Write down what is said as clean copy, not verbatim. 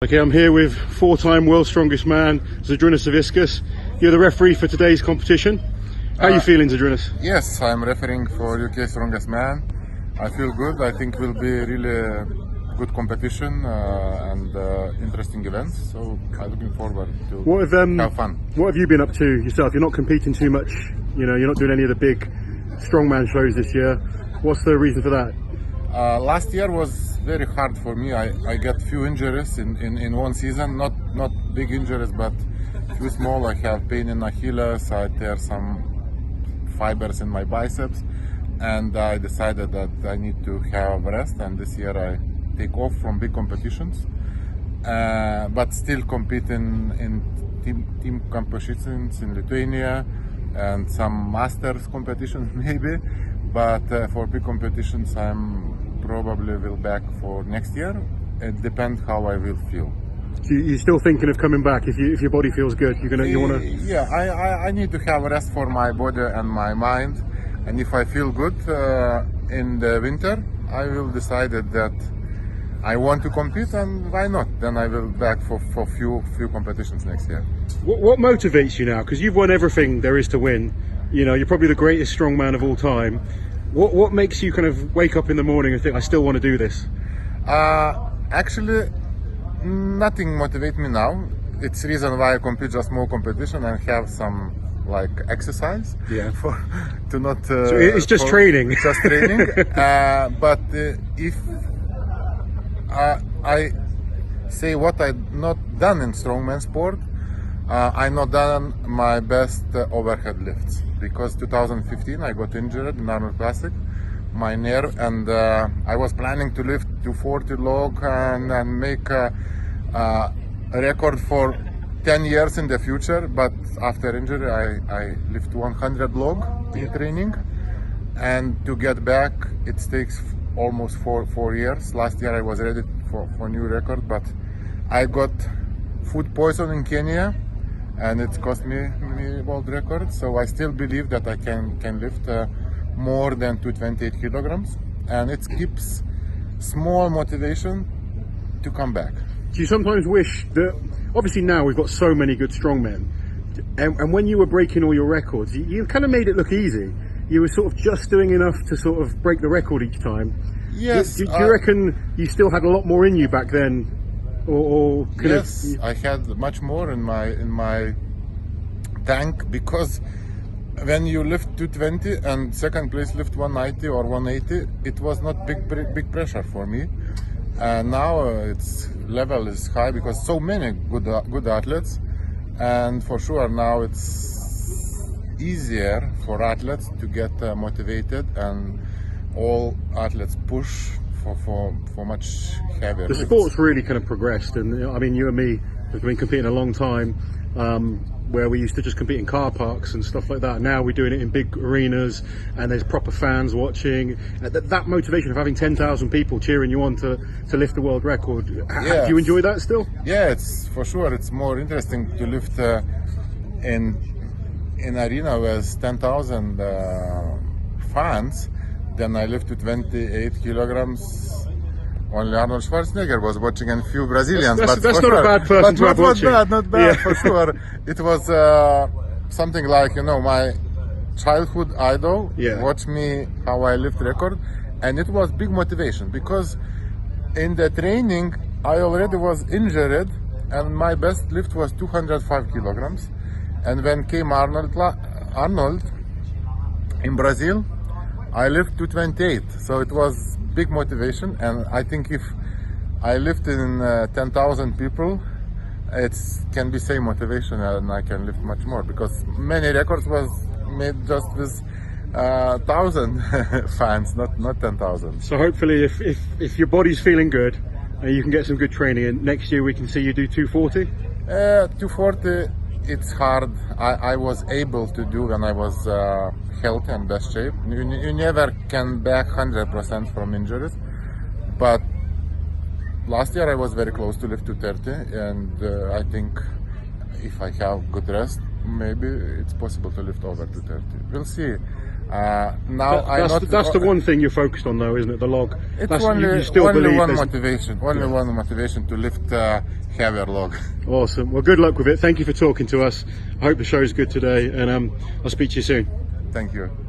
Okay, I'm here with four-time world's strongest man, Zydrunas Savickas. You're the referee for today's competition. How are you feeling, Zydrunas? Yes, I'm refereeing for UK Strongest Man. I feel good. I think will be really good competition and interesting events. So I'm looking forward to have fun. What have you been up to yourself? You're not competing too much. You know, you're not doing any of the big strongman shows this year. What's the reason for that? Last year was very hard for me. I got few injuries in one season. Not big injuries, but few small. I have pain in Achilles. I tear some fibers in my biceps, and I decided that I need to have rest. And this year I take off from big competitions, but still compete in team competitions in Lithuania and some masters competitions maybe. But for big competitions, I'm probably will back for next year. It depends how I will feel. So you're still thinking of coming back if your body feels good? You want to? Yeah, I need to have rest for my body and my mind. And if I feel good in the winter, I will decide that I want to compete, and why not? Then I will back for few competitions next year. What motivates you now? Because you've won everything there is to win. You know, you're probably the greatest strongman of all time. What makes you kind of wake up in the morning and think, I still want to do this? Actually, nothing motivates me now. It's the reason why I compete just more competition and have some like exercise. Yeah. To not. So it's just training. It's just training. But if I say what I not done in strongman sport, I not done my best overhead lifts, because 2015 I got injured in Arnold Classic, my nerve, and I was planning to lift 240 log and make a record for 10 years in the future. But after injury I lift 100 log in training, and to get back it takes almost four years. Last year I was ready for new record, but I got food poison in Kenya, and it cost me world record. So I still believe that I can lift more than 228 kilograms, and it keeps small motivation to come back. Do you sometimes wish that, obviously now we've got so many good strongmen, and when you were breaking all your records, you kind of made it look easy. You were sort of just doing enough to sort of break the record each time. Yes. Do you reckon you still had a lot more in you back then? Yes, I had much more in my tank, because when you lift 220 and second place lift 190 or 180, it was not big pressure for me. And now its level is high because so many good athletes, and for sure now it's easier for athletes to get motivated, and all athletes push for much heavier. The sport's really kind of progressed, and I mean, you and me have been competing a long time, where we used to just compete in car parks and stuff like that. Now we're doing it in big arenas, and there's proper fans watching. That motivation of having 10,000 people cheering you on to lift the world record. Yes. Do you enjoy that still? Yeah, it's for sure. It's more interesting to lift in arena with 10,000 fans. Then I lifted 28 kilograms. Only Arnold Schwarzenegger was watching, and few Brazilians. That's not a bad person to have watching. Not bad, yeah. For sure. It was something like, my childhood idol. Yeah. Watch me how I lift record, and it was big motivation, because in the training I already was injured, and my best lift was 205 kilograms. And when came Arnold in Brazil, I lift 228, so it was big motivation. And I think if I lift in 10,000 people, it can be same motivation, and I can lift much more, because many records was made just with 1,000 fans, not 10,000. So hopefully, if your body's feeling good, you can get some good training, and next year we can see you do 240. 240. It's hard. I was able to do when I was healthy and best shape. You never can back 100% from injuries, but last year I was very close to lift 230, and I think if I have good rest, maybe it's possible to lift over 230. We'll see. That's the one thing you're focused on, though, isn't it? The log. It's That's, only you still one believe motivation. Only one motivation to lift heavier log. Awesome. Well, good luck with it. Thank you for talking to us. I hope the show's good today, and I'll speak to you soon. Thank you.